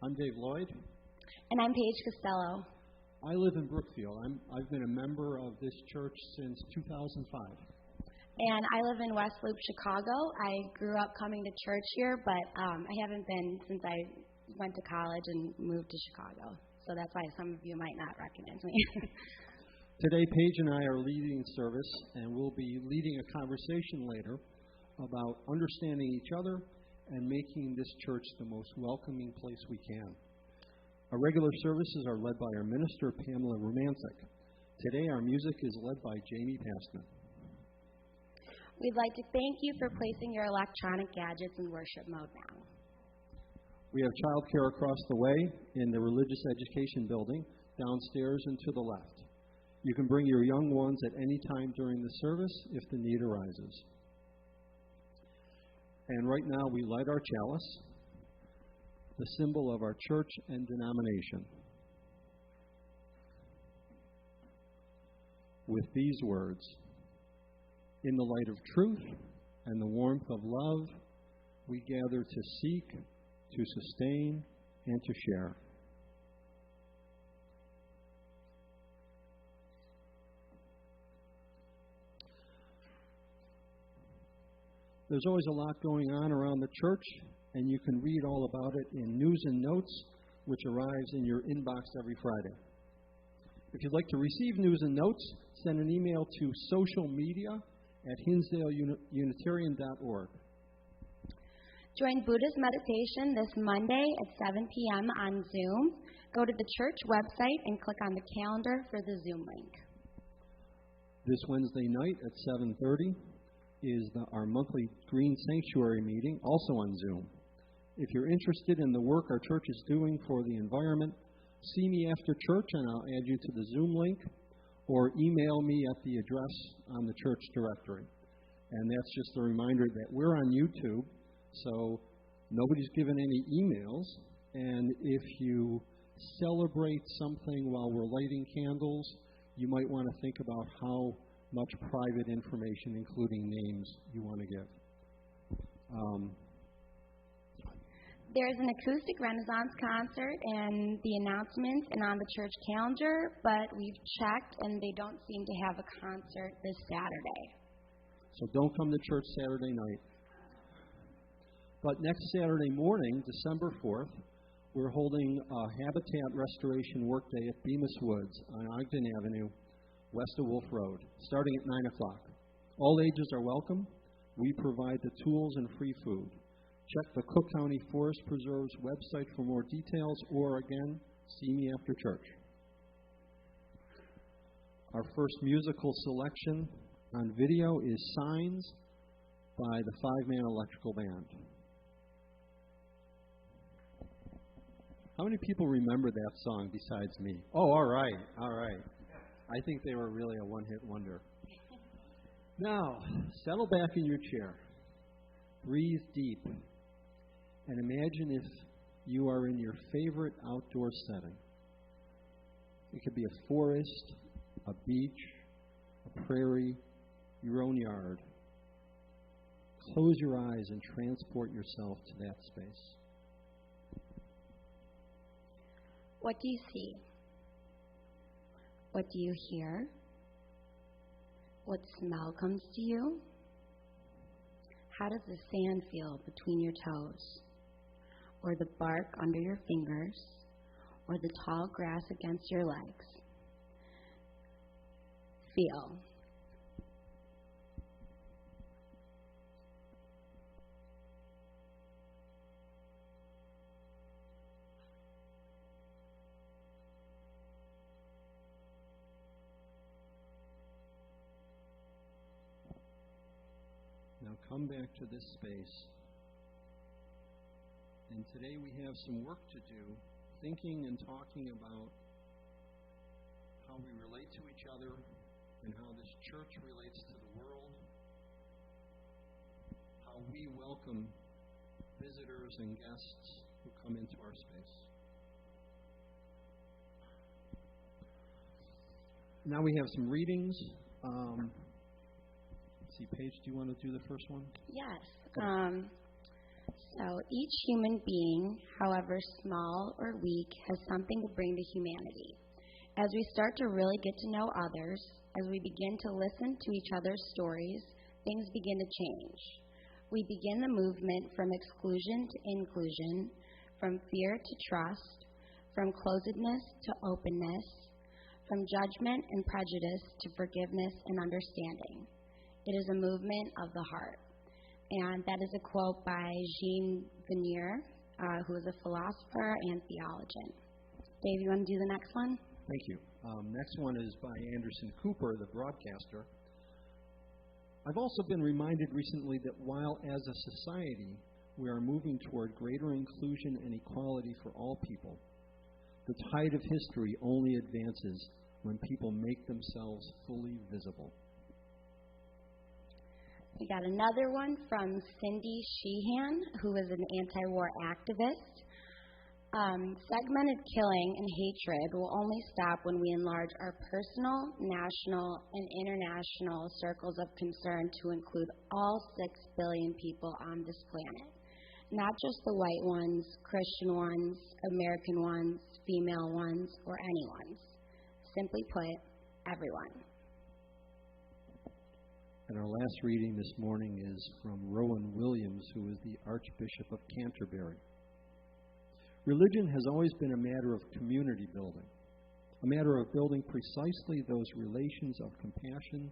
I'm Dave Lloyd. And I'm Paige Costelloe. I live in Brookfield. I've been a member of this church since 2005. And I live in West Loop, Chicago. I grew up coming to church here, but I haven't been since I went to college and moved to Chicago. So that's why some of you might not recognize me. Today, Paige and I are leading service, and we'll be leading a conversation later about understanding each other and making this church the most welcoming place we can. Our regular services are led by our minister, Pamela Romancic. Today, our music is led by Jamie Passman. We'd like to thank you for placing your electronic gadgets in worship mode now. We have childcare across the way in the religious education building, downstairs and to the left. You can bring your young ones at any time during the service if the need arises. And right now we light our chalice, the symbol of our church and denomination, with these words: in the light of truth and the warmth of love, we gather to seek, to sustain, and to share. There's always a lot going on around the church, and you can read all about it in News and Notes, which arrives in your inbox every Friday. If you'd like to receive News and Notes, send an email to socialmedia@hinsdaleunitarian.org. Join Buddha's meditation this Monday at 7 p.m. on Zoom. Go to the church website and click on the calendar for the Zoom link. This Wednesday night at 7:30 is our monthly Green Sanctuary meeting, also on Zoom. If you're interested in the work our church is doing for the environment, see me after church and I'll add you to the Zoom link, or email me at the address on the church directory. And that's just a reminder that we're on YouTube, so nobody's given any emails, and if you celebrate something while we're lighting candles, you might want to think about how much private information, including names, you want to give. There's an acoustic Renaissance concert and the announcements and on the church calendar, but we've checked and they don't seem to have a concert this Saturday. So don't come to church Saturday night. But next Saturday morning, December 4th, we're holding a habitat restoration workday at Bemis Woods on Ogden Avenue, west of Wolf Road, starting at 9 o'clock. All ages are welcome. We provide the tools and free food. Check the Cook County Forest Preserve's website for more details, or again, see me after church. Our first musical selection on video is Signs by the 5-man electrical band. How many people remember that song besides me? Oh, all right. I think they were really a one-hit wonder. Now, settle back in your chair. Breathe deep. And imagine if you are in your favorite outdoor setting. It could be a forest, a beach, a prairie, your own yard. Close your eyes and transport yourself to that space. What do you see? What do you hear? What smell comes to you? How does the sand feel between your toes? Or the bark under your fingers? Or the tall grass against your legs? Feel. Now come back to this space. And today we have some work to do, thinking and talking about how we relate to each other and how this church relates to the world, how we welcome visitors and guests who come into our space. Now we have some readings. Paige, do you want to do the first one? Yes. So each human being, however small or weak, has something to bring to humanity. As we start to really get to know others, as we begin to listen to each other's stories, things begin to change. We begin the movement from exclusion to inclusion, from fear to trust, from closedness to openness, from judgment and prejudice to forgiveness and understanding. It is a movement of the heart. And that is a quote by Jean Vanier, who is a philosopher and theologian. Dave, you want to do the next one? Thank you. Next one is by Anderson Cooper, the broadcaster. I've also been reminded recently that while as a society we are moving toward greater inclusion and equality for all people, the tide of history only advances when people make themselves fully visible. We got another one from Cindy Sheehan, who is an anti-war activist. Segmented killing and hatred will only stop when we enlarge our personal, national, and international circles of concern to include all 6 billion people on this planet. Not just the white ones, Christian ones, American ones, female ones, or anyone's. Simply put, everyone. And our last reading this morning is from Rowan Williams, who is the Archbishop of Canterbury. Religion has always been a matter of community building, a matter of building precisely those relations of compassion,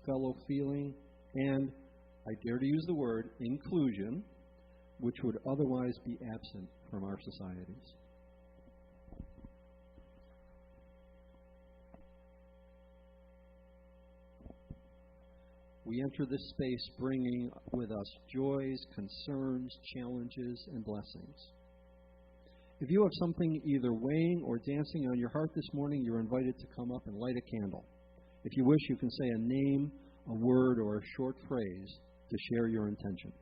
fellow feeling, and, I dare to use the word, inclusion, which would otherwise be absent from our societies. We enter this space bringing with us joys, concerns, challenges, and blessings. If you have something either weighing or dancing on your heart this morning, you're invited to come up and light a candle. If you wish, you can say a name, a word, or a short phrase to share your intention.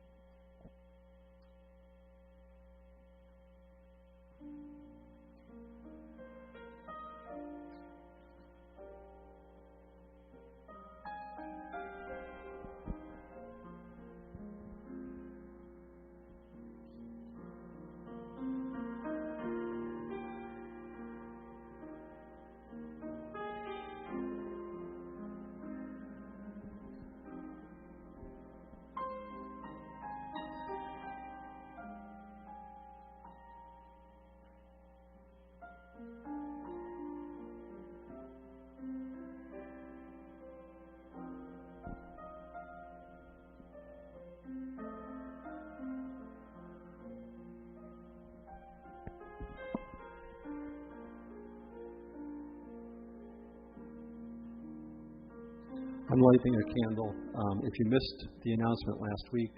I'm lighting a candle. If you missed the announcement last week,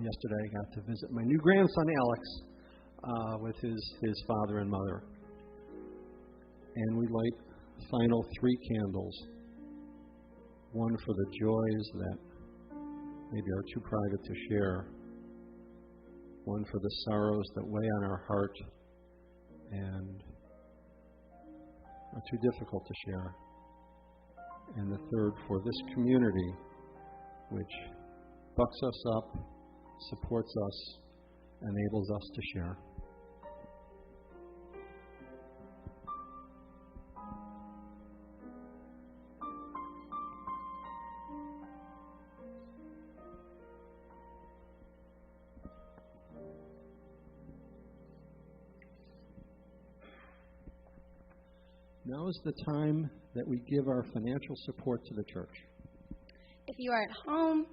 yesterday I got to visit my new grandson, Alex, with his father and mother. And we light final 3 candles. One for the joys that maybe are too private to share. One for the sorrows that weigh on our heart and are too difficult to share. And the third for this community, which bucks us up, supports us, enables us to share. Now is the time that we give our financial support to the church. If you are at home,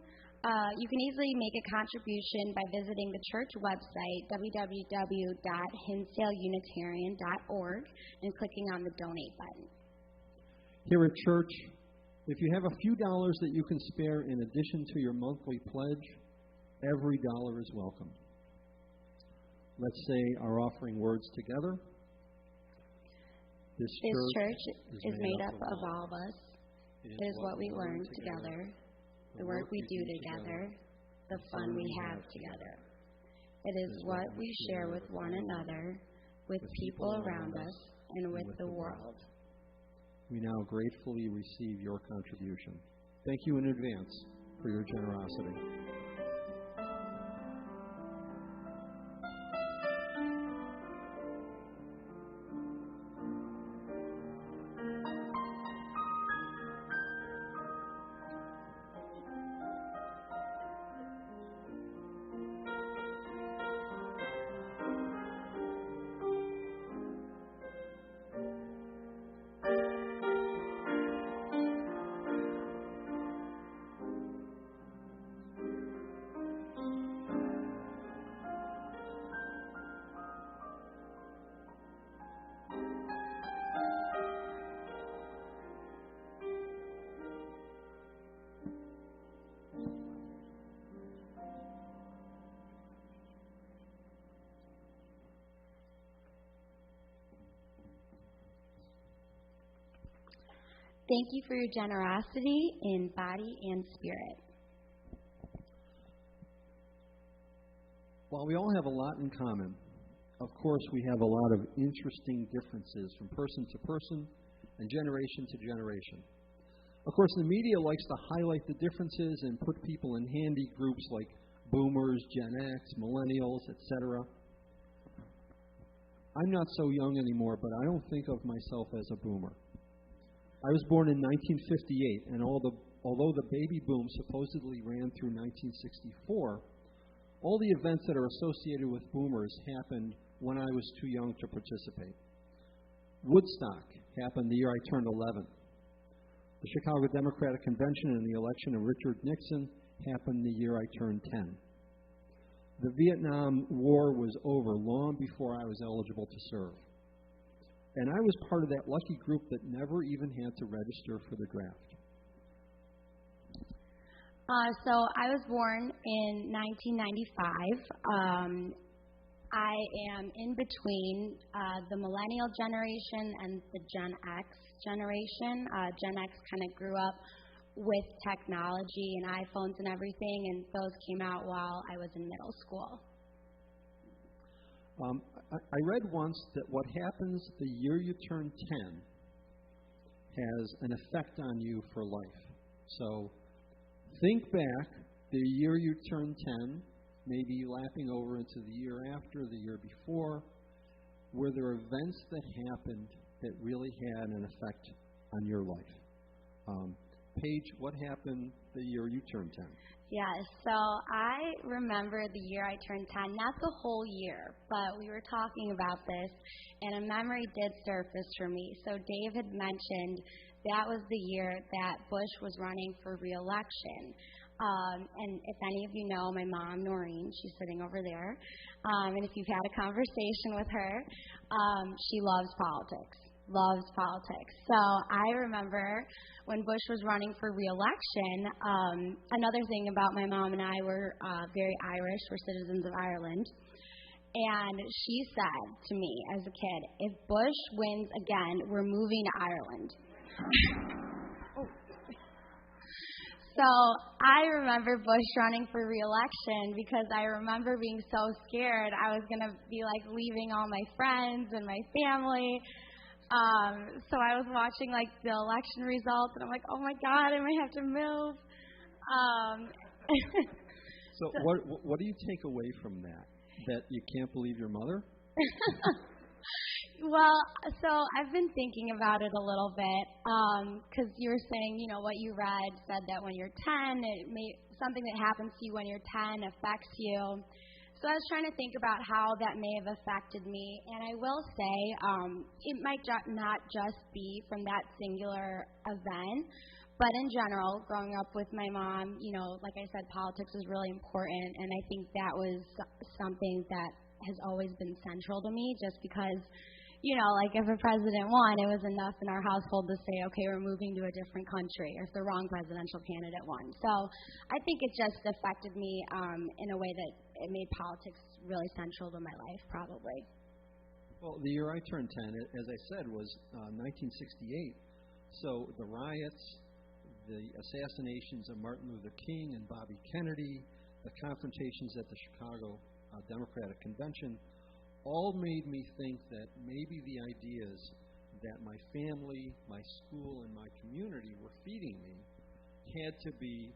you can easily make a contribution by visiting the church website, www.hinsdaleunitarian.org, and clicking on the donate button. Here at church, if you have a few dollars that you can spare in addition to your monthly pledge, every dollar is welcome. Let's say our offering words together. This church is made up of all of us. It is what we learn together, the work we do together, the fun we have together. It is what we share with one another, with people around us, and with the world. We now gratefully receive your contribution. Thank you in advance for your generosity. Thank you for your generosity in body and spirit. While we all have a lot in common, of course we have a lot of interesting differences from person to person and generation to generation. Of course, the media likes to highlight the differences and put people in handy groups like boomers, Gen X, millennials, etc. I'm not so young anymore, but I don't think of myself as a boomer. I was born in 1958, and although the baby boom supposedly ran through 1964, all the events that are associated with boomers happened when I was too young to participate. Woodstock happened the year I turned 11. The Chicago Democratic Convention and the election of Richard Nixon happened the year I turned 10. The Vietnam War was over long before I was eligible to serve. And I was part of that lucky group that never even had to register for the draft. So I was born in 1995. I am in between the millennial generation and the Gen X generation. Gen X kind of grew up with technology and iPhones and everything, and those came out while I was in middle school. I read once that what happens the year you turn 10 has an effect on you for life. So think back the year you turn 10, maybe lapping over into the year after, the year before. Were there events that happened that really had an effect on your life? Paige, what happened the year you turned 10? Yeah, so I remember the year I turned 10, not the whole year, but we were talking about this, and a memory did surface for me. So Dave had mentioned that was the year that Bush was running for re-election. And if any of you know my mom, Noreen, she's sitting over there, and if you've had a conversation with her, she loves politics. So I remember when Bush was running for re-election, another thing about my mom and I, were very Irish, we're citizens of Ireland, and she said to me as a kid, if Bush wins again, we're moving to Ireland. So I remember Bush running for re-election because I remember being so scared I was going to be like leaving all my friends and my family. So I was watching like the election results and I'm like, oh my God, I might have to move. So what do you take away from that? That you can't believe your mother? Well, so I've been thinking about it a little bit because you were saying, you know, what you read said that when you're 10, something that happens to you when you're 10 affects you. So I was trying to think about how that may have affected me, and I will say it might not just be from that singular event, but in general, growing up with my mom, you know, like I said, politics is really important, and I think that was something that has always been central to me just because, you know, like if a president won, it was enough in our household to say, okay, we're moving to a different country, or if the wrong presidential candidate won. So I think it just affected me in a way that it made politics really central to my life, probably. Well, the year I turned 10, as I said, was 1968. So the riots, the assassinations of Martin Luther King and Bobby Kennedy, the confrontations at the Chicago Democratic Convention, all made me think that maybe the ideas that my family, my school, and my community were feeding me had to be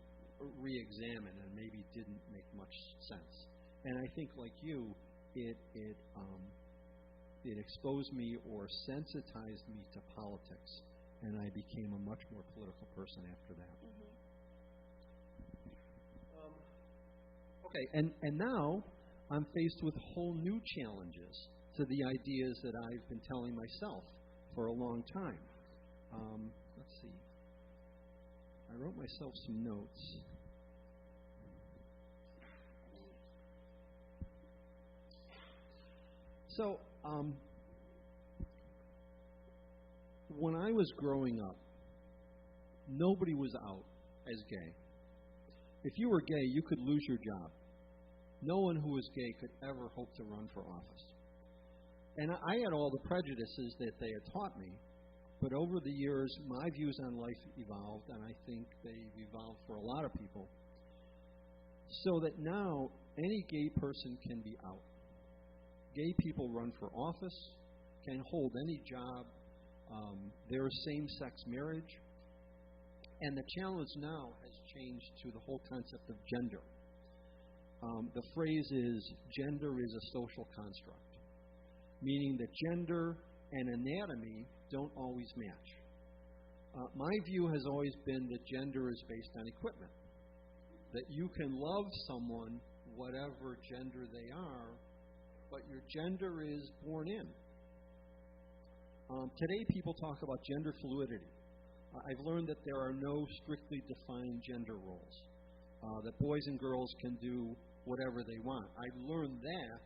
re-examined and maybe didn't make much sense. And I think, like you, it exposed me or sensitized me to politics, and I became a much more political person after that. Mm-hmm. Okay, and now I'm faced with whole new challenges to the ideas that I've been telling myself for a long time. Let's see. I wrote myself some notes. So, when I was growing up, nobody was out as gay. If you were gay, you could lose your job. No one who was gay could ever hope to run for office. And I had all the prejudices that they had taught me, But over the years, my views on life evolved, and I think they've evolved for a lot of people, so that now any gay person can be out. Gay people run for office, can hold any job. There's same-sex marriage. And the challenge now has changed to the whole concept of gender. The phrase is, gender is a social construct, meaning that gender and anatomy don't always match. My view has always been that gender is based on equipment, that you can love someone whatever gender they are, but your gender is born in. Today people talk about gender fluidity. I've learned that there are no strictly defined gender roles, that boys and girls can do whatever they want. I learned that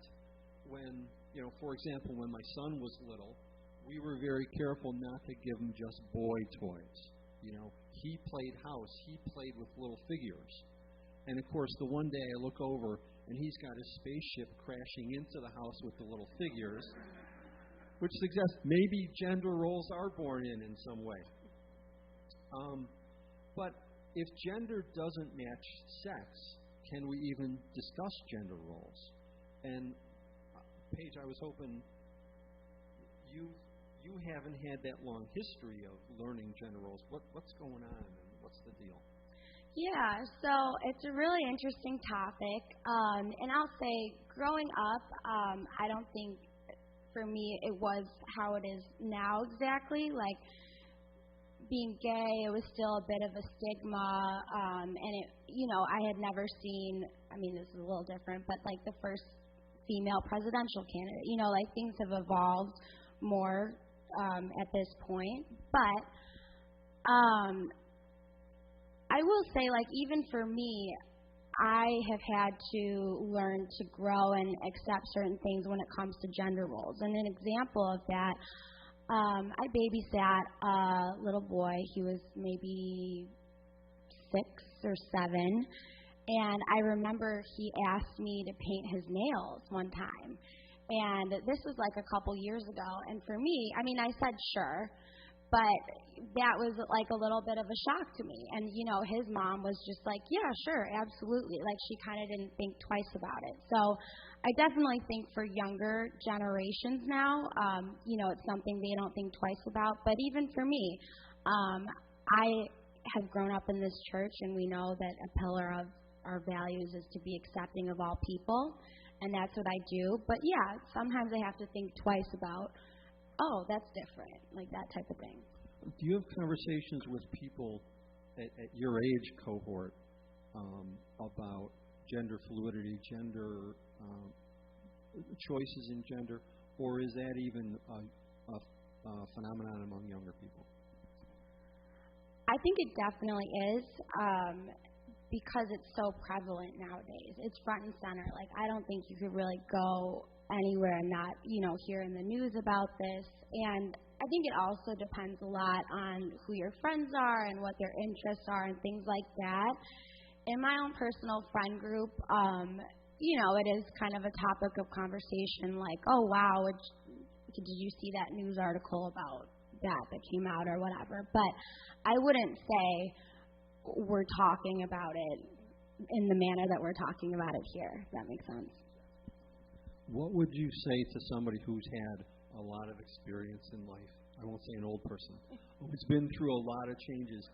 when, for example, when my son was little, we were very careful not to give him just boy toys. He played house. He played with little figures. And, of course, the one day I look over, and he's got his spaceship crashing into the house with the little figures, which suggests maybe gender roles are born in some way. But if gender doesn't match sex, can we even discuss gender roles? And, Paige, I was hoping you haven't had that long history of learning gender roles. What's going on, and what's the deal? Yeah, so it's a really interesting topic. And I'll say, growing up, I don't think for me it was how it is now exactly. Like, being gay, it was still a bit of a stigma, and it, I had never seen, this is a little different, but like the first female presidential candidate, things have evolved more at this point, but I will say, even for me, I have had to learn to grow and accept certain things when it comes to gender roles, and an example of that, I babysat a little boy. He was maybe 6 or 7, and I remember he asked me to paint his nails one time, and this was a couple years ago, and for me, I said sure, but that was a little bit of a shock to me, and his mom was just yeah, sure, absolutely, she kind of didn't think twice about it. So I definitely think for younger generations now, it's something they don't think twice about. But even for me, I have grown up in this church, and we know that a pillar of our values is to be accepting of all people, and that's what I do. But yeah, sometimes I have to think twice about, oh, that's different, that type of thing. Do you have conversations with people at your age cohort about gender fluidity, gender choices in gender, or is that even a phenomenon among younger people? I think it definitely is, because it's so prevalent nowadays. It's front and center. I don't think you could really go anywhere and not, hear in the news about this. And I think it also depends a lot on who your friends are and what their interests are and things like that. In my own personal friend group, it is kind of a topic of conversation, oh, wow, did you see that news article about that came out or whatever? But I wouldn't say we're talking about it in the manner that we're talking about it here, if that makes sense. What would you say to somebody who's had a lot of experience in life? I won't say an old person, who's been through a lot of changes,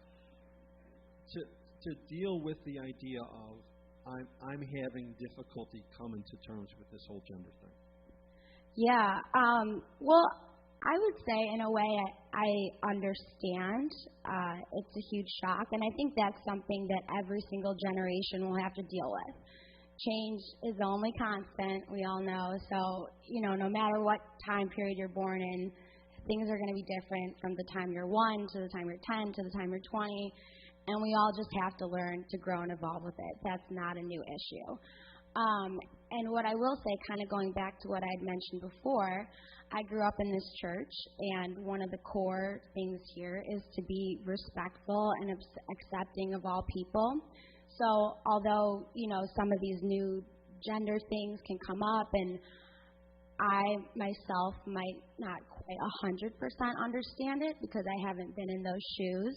to deal with the idea of, I'm having difficulty coming to terms with this whole gender thing? Yeah. Well, I would say, in a way, I understand. It's a huge shock, and I think that's something that every single generation will have to deal with. Change is the only constant, we all know. So, no matter what time period you're born in, things are going to be different from the time you're 1 to the time you're 10 to the time you're 20. And we all just have to learn to grow and evolve with it. That's not a new issue. And what I will say, kind of going back to what I had mentioned before, I grew up in this church, and one of the core things here is to be respectful and accepting of all people. So although, some of these new gender things can come up, and I myself might not I 100% understand it because I haven't been in those shoes.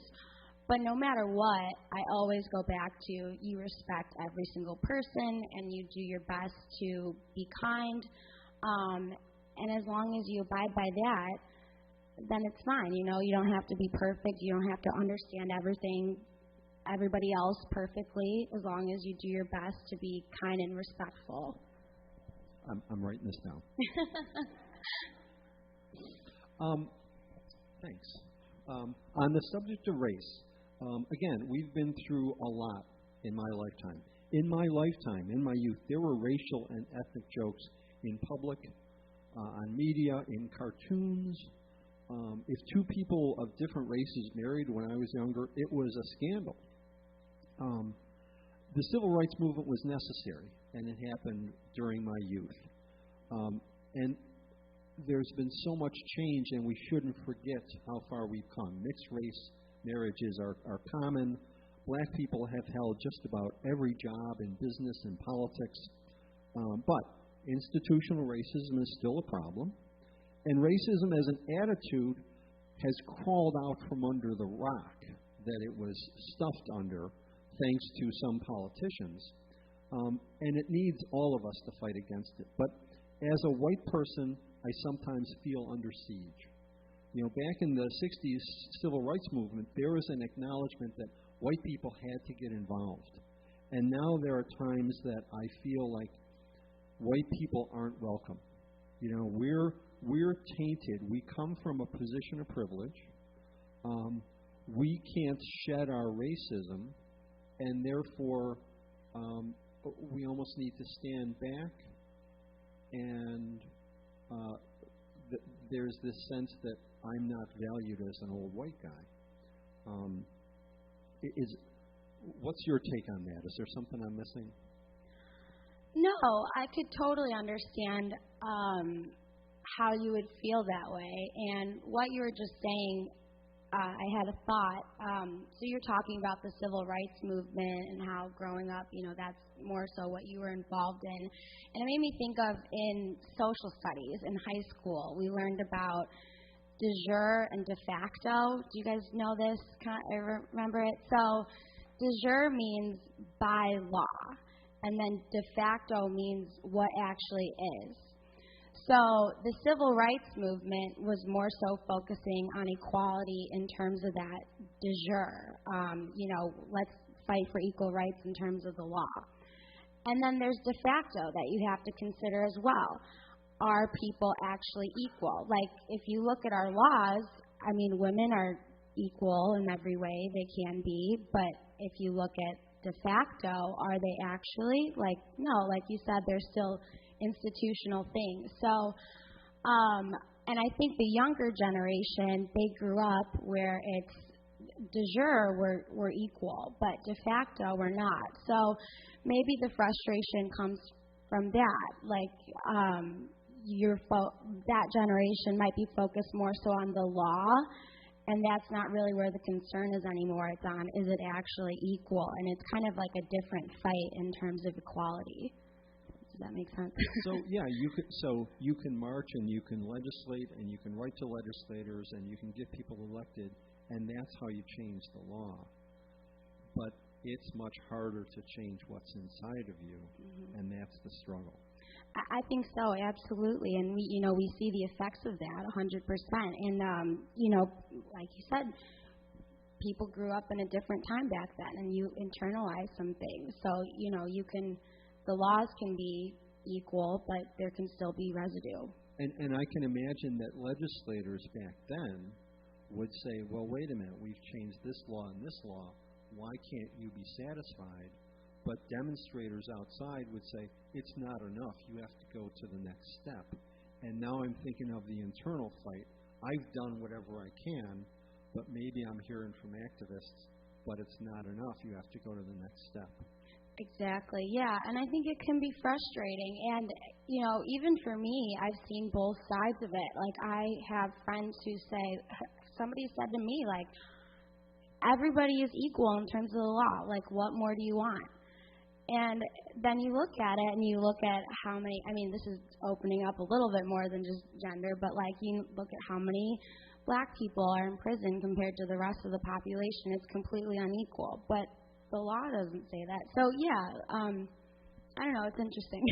But no matter what, I always go back to you respect every single person and you do your best to be kind. And as long as you abide by that, then it's fine. You know, you don't have to be perfect. You don't have to understand everybody else perfectly, as long as you do your best to be kind and respectful. I'm writing this down. Thanks. On the subject of race, again, we've been through a lot in my lifetime. In my lifetime, in my youth, there were racial and ethnic jokes in public, on media, in cartoons. If two people of different races married when I was younger, it was a scandal. The civil rights movement was necessary, and it happened during my youth. And there's been so much change, and we shouldn't forget how far we've come. Mixed race marriages are common. Black people have held just about every job in business and politics. But institutional racism is still a problem. And racism as an attitude has crawled out from under the rock that it was stuffed under, thanks to some politicians. And it needs all of us to fight against it. But as a white person, I sometimes feel under siege. You know, back in the 60s civil rights movement, there was an acknowledgement that white people had to get involved. And now there are times that I feel like white people aren't welcome. You know, we're tainted. We come from a position of privilege. We can't shed our racism, and therefore we almost need to stand back. And there's this sense that I'm not valued as an old white guy. What's your take on that? Is there something I'm missing? No, I could totally understand how you would feel that way. And what you were just saying, I had a thought. So you're talking about the civil rights movement and how growing up, you know, that's more so what you were involved in. And it made me think of in social studies in high school, we learned about de jure and de facto. Do you guys know this? Remember it? So de jure means by law, and then de facto means what actually is. So the civil rights movement was more so focusing on equality in terms of that de jure. You know, let's fight for equal rights in terms of the law. And then there's de facto that you have to consider as well. Are people actually equal? Like, if you look at our laws, I mean, women are equal in every way they can be, but if you look at de facto, are they actually? Like, no, like you said, there's still institutional things. So, and I think the younger generation, they grew up where it's de jure we're equal, but de facto we're not. So maybe the frustration comes from that. Like, that generation might be focused more so on the law, and that's not really where the concern is anymore. It's on, is it actually equal? And it's kind of like a different fight in terms of equality. Does that make sense? So yeah, you can march and you can legislate and you can write to legislators and you can get people elected, and that's how you change the law. But it's much harder to change what's inside of you, and that's the struggle. I think so, absolutely, and we see the effects of that 100%. And like you said, people grew up in a different time back then, and you internalize some things. So the laws can be equal, but there can still be residue. And I can imagine that legislators back then would say, well, wait a minute, we've changed this law and this law. Why can't you be satisfied? But demonstrators outside would say, it's not enough. You have to go to the next step. And now I'm thinking of the internal fight. I've done whatever I can, but maybe I'm hearing from activists, but it's not enough. You have to go to the next step. Exactly, yeah. And I think it can be frustrating. And, even for me, I've seen both sides of it. Like, I have friends who say, somebody said to me, everybody is equal in terms of the law. Like, what more do you want? And then you look at it and you look at how many, I mean, this is opening up a little bit more than just gender, but like you look at how many black people are in prison compared to the rest of the population. It's completely unequal. But the law doesn't say that. So, yeah, I don't know. It's interesting.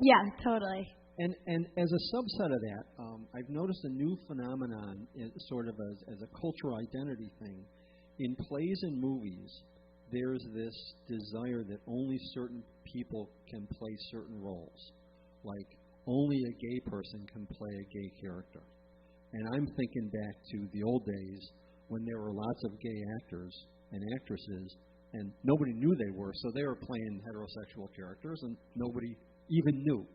Yeah, totally. And as a subset of that, I've noticed a new phenomenon, sort of as a cultural identity thing. In plays and movies, there's this desire that only certain people can play certain roles. Like, only a gay person can play a gay character. And I'm thinking back to the old days when there were lots of gay actors and actresses, and nobody knew they were, so they were playing heterosexual characters, and nobody even knew.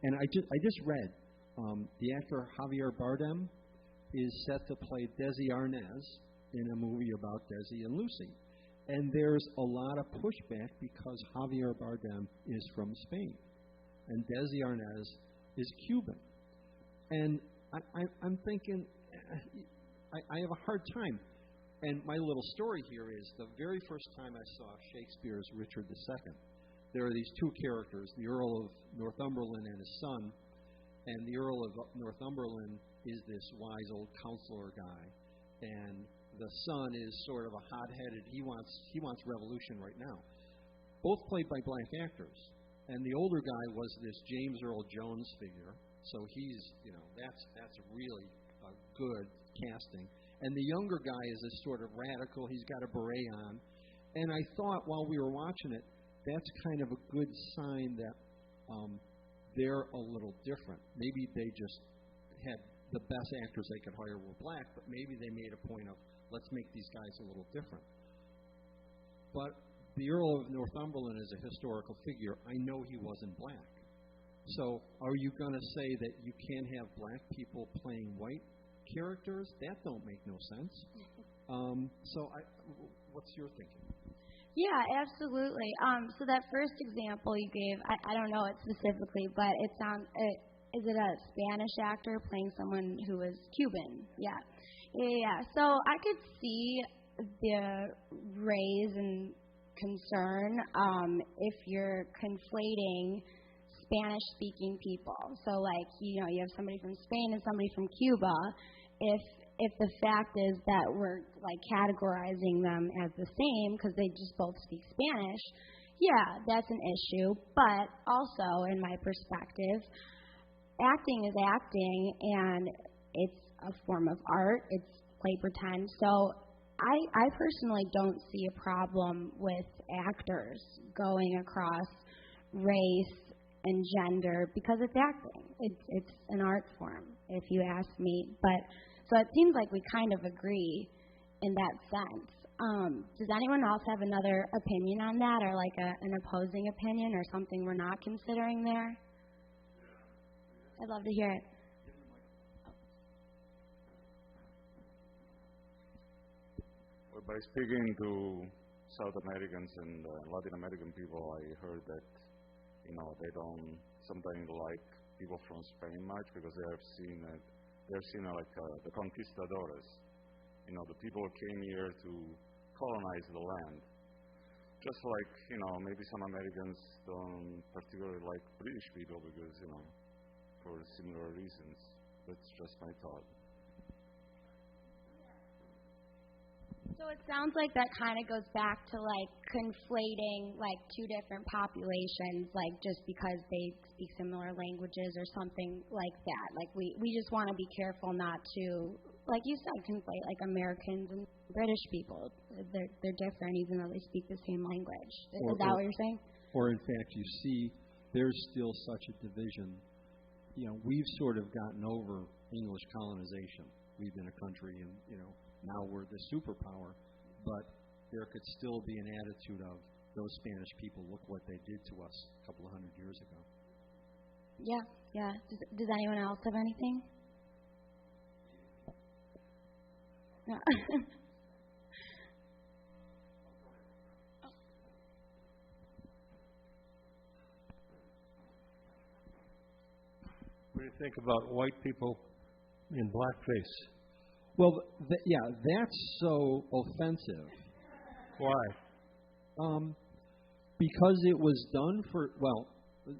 And I just read the actor Javier Bardem is set to play Desi Arnaz in a movie about Desi and Lucy. And there's a lot of pushback because Javier Bardem is from Spain, and Desi Arnaz is Cuban. And I'm thinking, I have a hard time. And my little story here is the very first time I saw Shakespeare's Richard II, there are these two characters, the Earl of Northumberland and his son, and the Earl of Northumberland is this wise old counselor guy, and the son is sort of a hot-headed, he wants revolution right now. Both played by black actors, and the older guy was this James Earl Jones figure, so he's, that's really a good casting. And the younger guy is this sort of radical, he's got a beret on, and I thought while we were watching it, that's kind of a good sign that they're a little different. Maybe they just had the best actors they could hire were black, but maybe they made a point of, let's make these guys a little different. But the Earl of Northumberland is a historical figure. I know he wasn't black. So are you going to say that you can't have black people playing white characters? That don't make no sense. What's your thinking? Yeah, absolutely. So that first example you gave, I don't know it specifically, but it sounds, is it a Spanish actor playing someone who is Cuban? Yeah. So I could see the raise and concern if you're conflating Spanish-speaking people. So, like, you have somebody from Spain and somebody from Cuba. If the fact is that we're like categorizing them as the same because they just both speak Spanish, yeah, that's an issue. But also, in my perspective, acting is acting, and it's a form of art. It's play pretend. So I personally don't see a problem with actors going across race and gender because it's acting. It's an art form, if you ask me. But so it seems like we kind of agree in that sense. Does anyone else have another opinion on that, or like an opposing opinion, or something we're not considering there? I'd love to hear it. Well, by speaking to South Americans and Latin American people, I heard that they don't sometimes like people from Spain much because they have seen the conquistadores. The people who came here to colonize the land. Just like, maybe some Americans don't particularly like British people because, for similar reasons. That's just my thought. So it sounds like that kind of goes back to like conflating like two different populations, like just because they speak similar languages or something like that. Like we just want to be careful not to, like you said, conflate like Americans and British people. They're different even though they speak the same language. Is that what you're saying? Or in fact, you see, there's still such a division. We've sort of gotten over English colonization. We've been a country and, now we're the superpower, but there could still be an attitude of those Spanish people, look what they did to us a couple of hundred years ago. Yeah. Does anyone else have anything? No. What do you think about white people in blackface? Well, that's so offensive. Why? Because it was done for, well,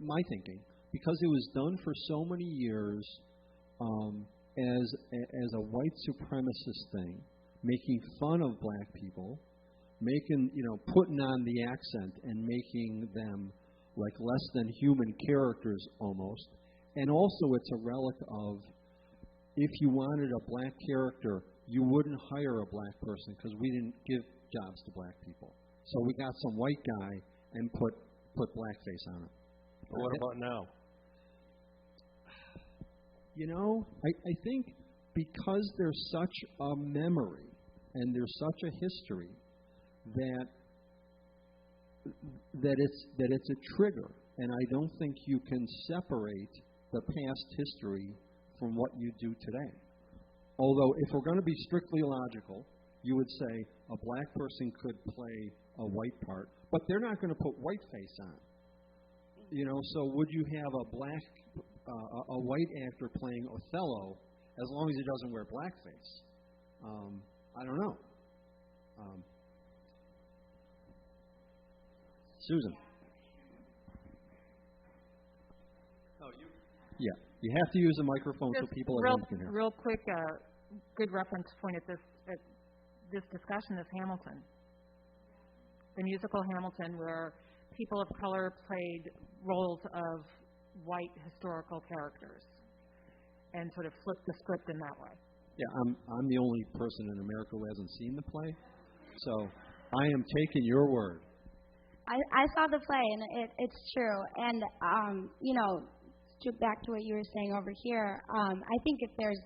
my thinking, because it was done for so many years as a white supremacist thing, making fun of black people, making, putting on the accent and making them like less than human characters almost. And also it's a relic of, if you wanted a black character, you wouldn't hire a black person because we didn't give jobs to black people. So we got some white guy and put blackface on it. Well, what about now? I think because there's such a memory and there's such a history that it's a trigger, and I don't think you can separate the past history from what you do today. Although, if we're going to be strictly logical, you would say a black person could play a white part, but they're not going to put whiteface on. So would you have a white actor playing Othello as long as he doesn't wear blackface? I don't know. Susan. Yeah, you have to use a microphone so people at home can hear. Real quick, good reference point at this discussion is Hamilton, the musical Hamilton, where people of color played roles of white historical characters and sort of flipped the script in that way. Yeah, I'm the only person in America who hasn't seen the play, so I am taking your word. I saw the play, and it's true. And, back to what you were saying over here, I think if there's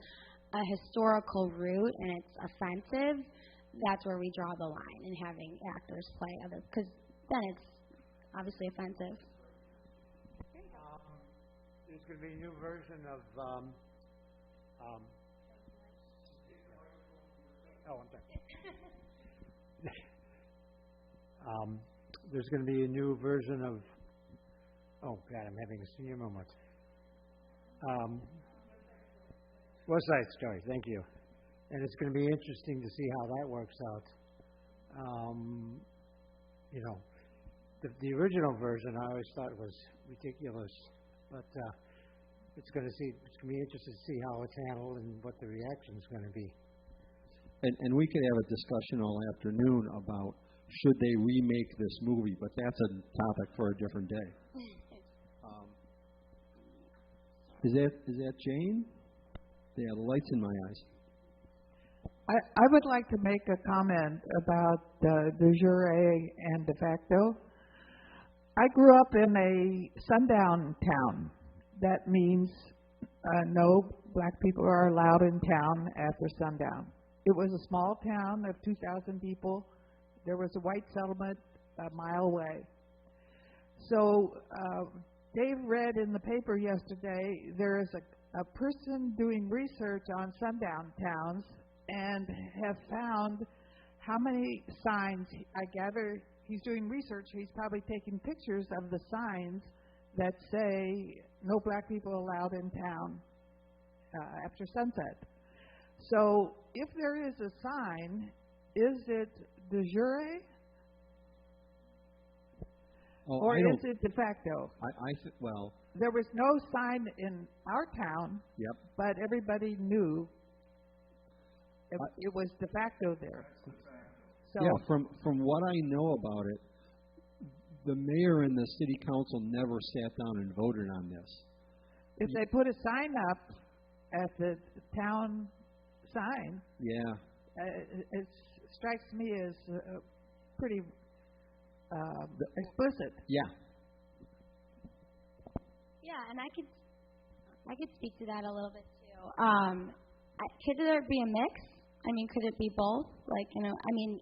a historical root and it's offensive, that's where we draw the line in having actors play other, because then it's obviously offensive. There's going to be a new version of there's going to be a new version of I'm having a senior moment. West Side Story, thank you. And it's going to be interesting to see how that works out. The original version I always thought was ridiculous, but it's going to be interesting to see how it's handled and what the reaction is going to be. And we could have a discussion all afternoon about should they remake this movie, but that's a topic for a different day. Is that Jane? Yeah, the light's in my eyes. I would like to make a comment about de jure and de facto. I grew up in a sundown town. That means no black people are allowed in town after sundown. It was a small town of 2,000 people. There was a white settlement a mile away. So Dave read in the paper yesterday there is a person doing research on sundown towns and have found how many signs. I gather he's doing research. He's probably taking pictures of the signs that say no black people allowed in town after sunset. So if there is a sign, is it de jure? Or is it de facto? Well, there was no sign in our town, yep. But everybody knew it was de facto there. So, yeah, from what I know about it, the mayor and the city council never sat down and voted on this. If they put a sign up at the town sign, yeah, it strikes me as pretty explicit. Yeah. Yeah, and I could speak to that a little bit too. Could there be a mix? I mean, could it be both?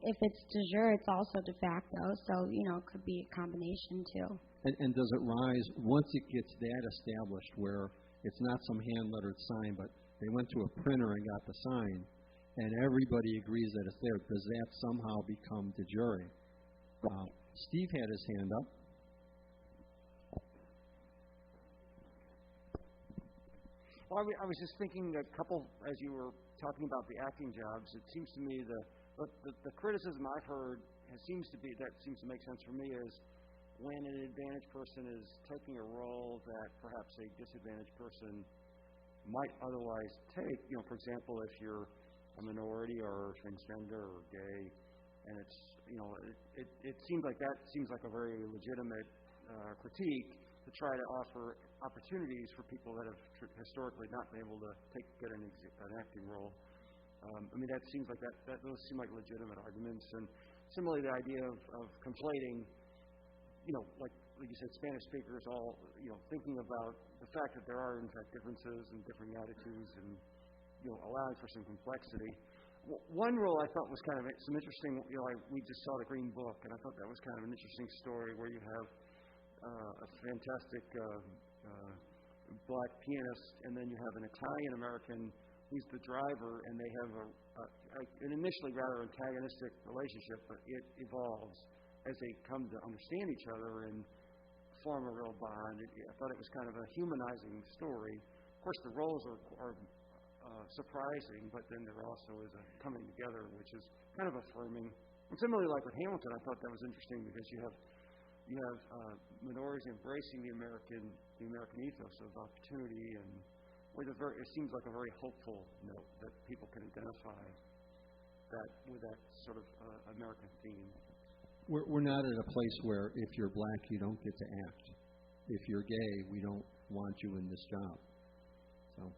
If it's de jure, it's also de facto. So, it could be a combination too. And does it rise once it gets that established where it's not some hand-lettered sign, but they went to a printer and got the sign, and everybody agrees that it's there? Does that somehow become de jure? Steve had his hand up. Well, I was just thinking a couple, as you were talking about the acting jobs, it seems to me the criticism I've heard seems to make sense for me is when an advantaged person is taking a role that perhaps a disadvantaged person might otherwise take. For example, if you're a minority or transgender or gay, and it's it seems like a very legitimate critique to try to offer opportunities for people that have historically not been able to get an acting role. That seems like those seem like legitimate arguments. And similarly, the idea of conflating, like you said, Spanish speakers all, thinking about the fact that there are in fact differences and differing attitudes, and allowing for some complexity. One role I thought was kind of some interesting. We just saw the Green Book, and I thought that was kind of an interesting story where you have a fantastic black pianist, and then you have an Italian American who's the driver, and they have an initially rather antagonistic relationship, but it evolves as they come to understand each other and form a real bond. I thought it was kind of a humanizing story. Of course, the roles are surprising, but then there also is a coming together, which is kind of affirming. And similarly, like with Hamilton, I thought that was interesting because you have minorities embracing the American ethos of opportunity, and it seems like a very hopeful note that people can identify that with that sort of American theme. We're not at a place where if you're black, you don't get to act. If you're gay, we don't want you in this job. So,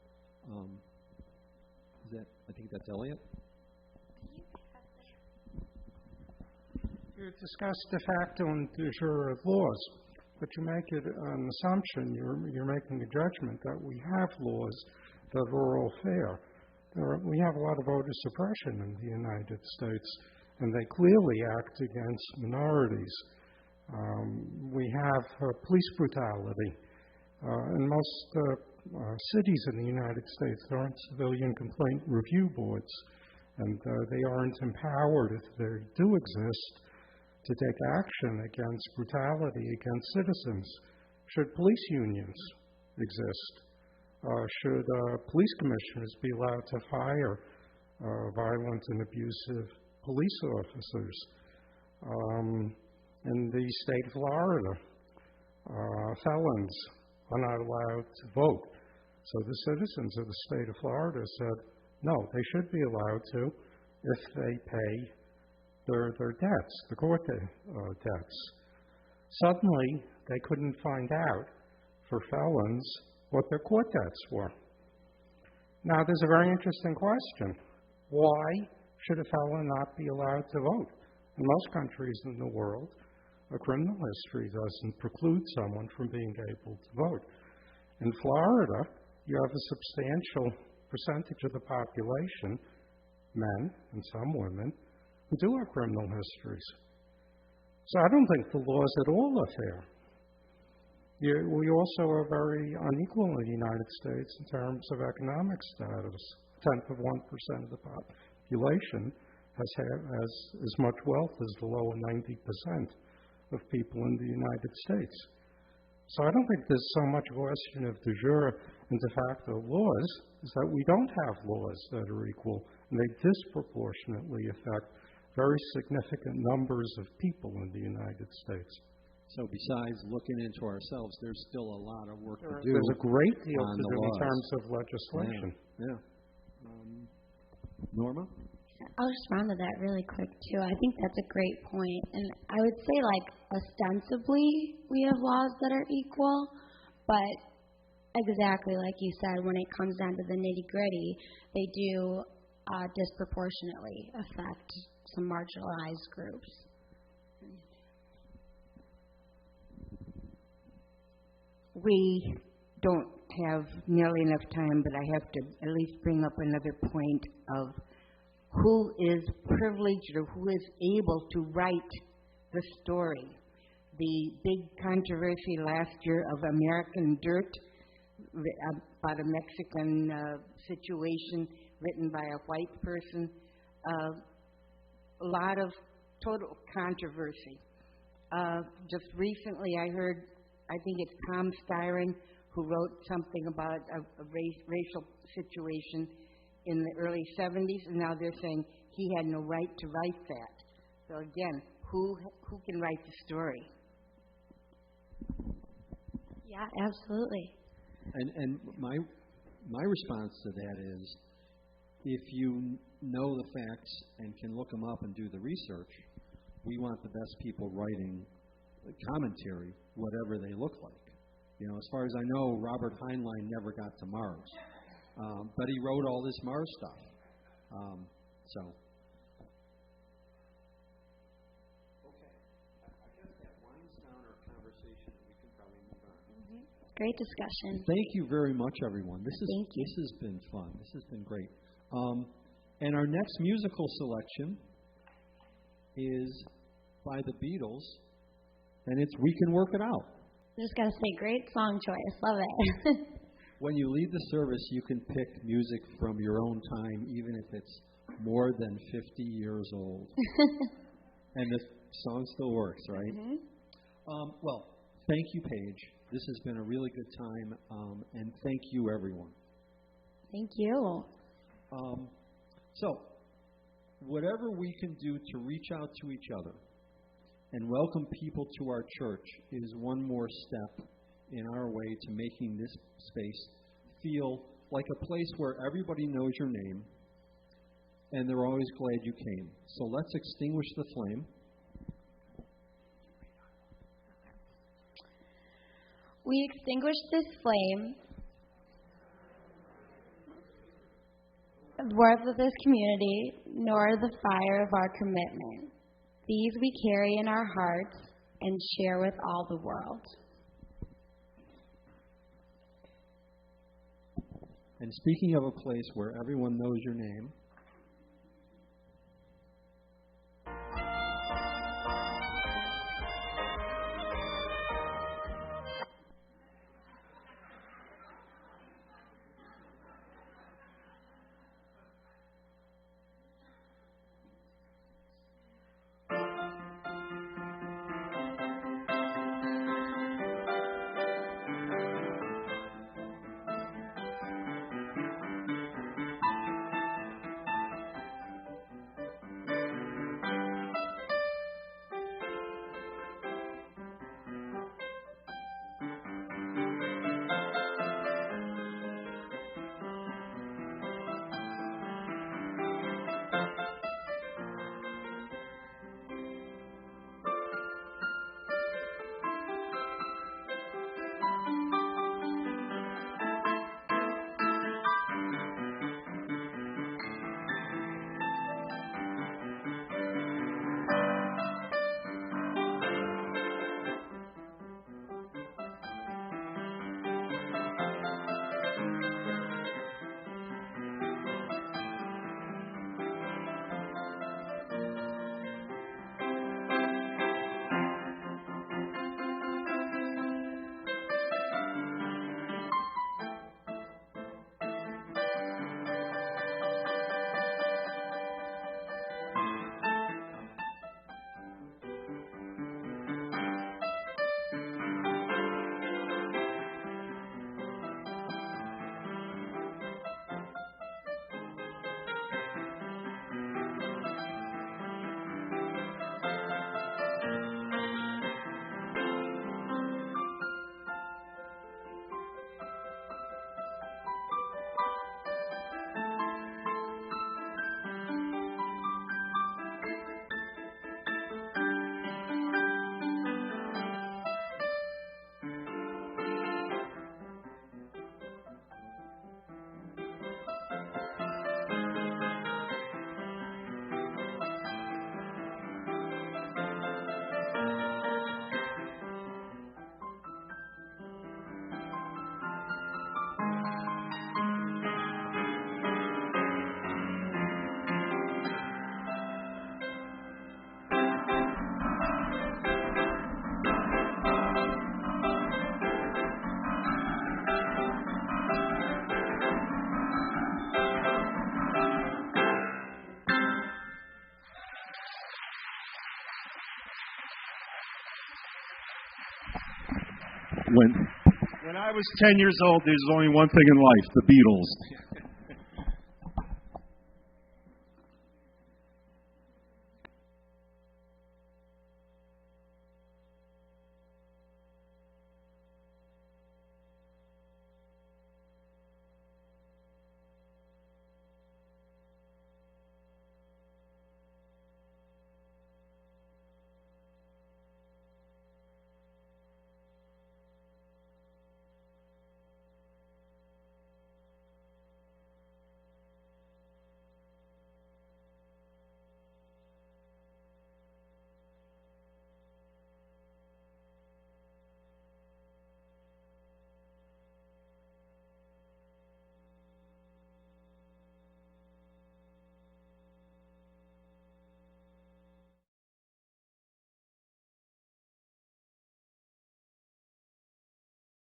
I think that's Elliot. You discussed de facto and de jure laws, but you make it an assumption. You're making a judgment that we have laws that are all fair. We have a lot of voter suppression in the United States, and they clearly act against minorities. We have police brutality. In most cities in the United States, there aren't civilian complaint review boards, and they aren't empowered, if they do exist, to take action against brutality against citizens. Should police unions exist? Should police commissioners be allowed to fire violent and abusive police officers? In the state of Florida, felons are not allowed to vote. So the citizens of the state of Florida said, no, they should be allowed to if they pay their debts, the court debts. Suddenly, they couldn't find out for felons what their court debts were. Now, there's a very interesting question. Why should a felon not be allowed to vote? In most countries in the world, a criminal history doesn't preclude someone from being able to vote. In Florida, you have a substantial percentage of the population, men and some women, who do have criminal histories. So I don't think the laws at all are fair. We also are very unequal in the United States in terms of economic status. 1/10 of 1% of the population has as much wealth as the lower 90% of people in the United States. So I don't think there's so much a question of de jure and de facto laws, is that we don't have laws that are equal, and they disproportionately affect very significant numbers of people in the United States. So besides looking into ourselves, there's still a lot of work to do. There's a great deal on to the do laws. in terms of legislation. Yeah. Norma? I'll respond to that really quick, too. I think that's a great point. And I would say, ostensibly, we have laws that are equal, but exactly like you said, when it comes down to the nitty-gritty, they do disproportionately affect some marginalized groups. We don't have nearly enough time, but I have to at least bring up another point of who is privileged or who is able to write the story. The big controversy last year of American Dirt about a Mexican situation written by a white person, a lot of total controversy. Just recently I heard, I think it's Tom Styron, who wrote something about a racial situation in the early 70s, and now they're saying he had no right to write that. So again, who can write the story. Yeah, absolutely. And my response to that is, if you know the facts and can look them up and do the research, we want the best people writing commentary, whatever they look like. You know, as far as I know, Robert Heinlein never got to Mars, but he wrote all this Mars stuff. So. Okay, I guess that winds down our conversation, and we can probably move on. Mm-hmm. Great discussion. Thank you very much, everyone. This has been fun. This has been great. And our next musical selection is by the Beatles, and it's "We Can Work It Out." Just got to say, great song choice. Love it. When you lead the service, you can pick music from your own time, even if it's more than 50 years old. And the song still works, right? Mm-hmm. Well, thank you, Paige. This has been a really good time, and thank you, everyone. Thank you. So, whatever we can do to reach out to each other and welcome people to our church is one more step in our way to making this space feel like a place where everybody knows your name and they're always glad you came. So let's extinguish the flame. We extinguish this flame, the warmth of this community, nor the fire of our commitment. These we carry in our hearts and share with all the world. And speaking of a place where everyone knows your name, When I was 10 years old, there's only one thing in life, the Beatles.